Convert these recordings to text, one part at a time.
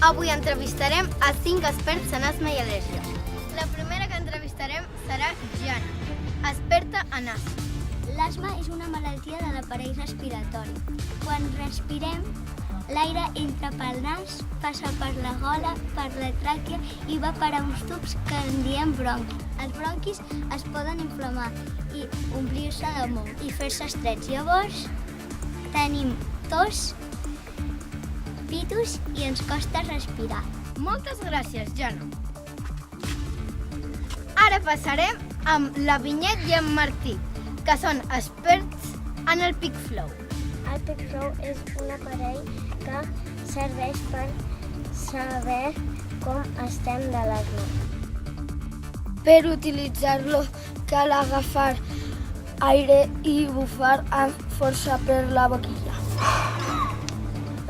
Avui entrevistarem a 5 experts en asma i al·lèrgia. La primera que entrevistarem serà Jana, experta en asma. L'asma és una malaltia de l'aparell respiratori. Quan respirem, l'aire entra pel nas, passa per la gola, per la tràquea i va per a uns tubs que en diem bronquis. Els bronquis es poden inflamar i omplir-se de moc i fer-se estrets. Llavors tenim tos, pitus i ens costa respirar. Moltes gràcies, Jana. Ara passarem amb la Vinyet i en Martí, que són experts en el PickFlow. El PickFlow és un aparell que serveix per saber com estem de l'asma. Per utilitzar-lo cal agafar aire i bufar amb força per la boquilla.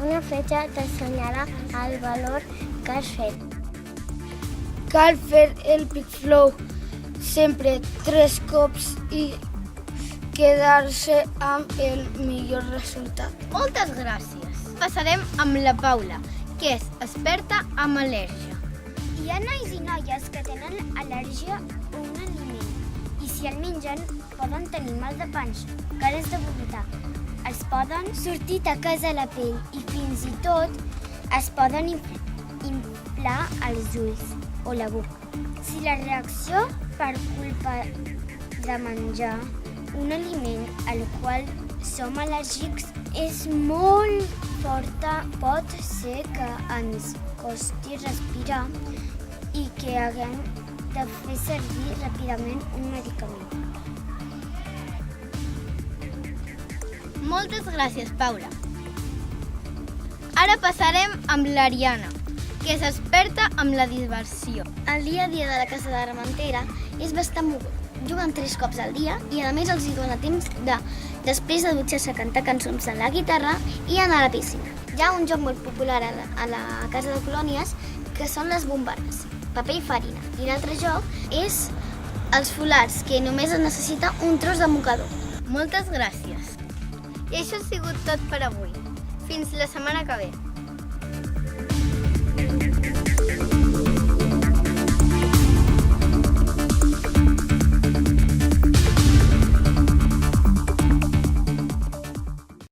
Una fletxa t'assenyala el valor que has fet. Cal fer el PickFlow sempre 3 cops i quedar-se amb el millor resultat. Moltes gràcies. Passarem amb la Paula, que és experta en al·lèrgia. Hi ha nois i noies que tenen al·lèrgia a un aliment i si el mengen poden tenir mal de panxa, ganes de vomitar. Es poden sortir taques a la pell i fins i tot es poden inflar els ulls o la boca. Si la reacció per culpa de menjar un aliment al qual som al·lèrgics és molt forta, pot ser que ens costi respirar i que haguem de fer servir ràpidament un medicament. Moltes gràcies, Paula. Ara passarem amb l'Ariana, que és experta en la diversió. El dia a dia de la casa de Rementera és bastant mogut. Juguen 3 cops al dia i a més els hi dona temps després de dutxar-se a cantar cançons a la guitarra i anar a la piscina. Hi ha un joc molt popular a la casa de colònies que són les bombardes, paper i farina. I l'altre joc és els folars, que només es necessita un tros de mocador. Moltes gràcies. I això ha sigut tot per avui. Fins la setmana que ve.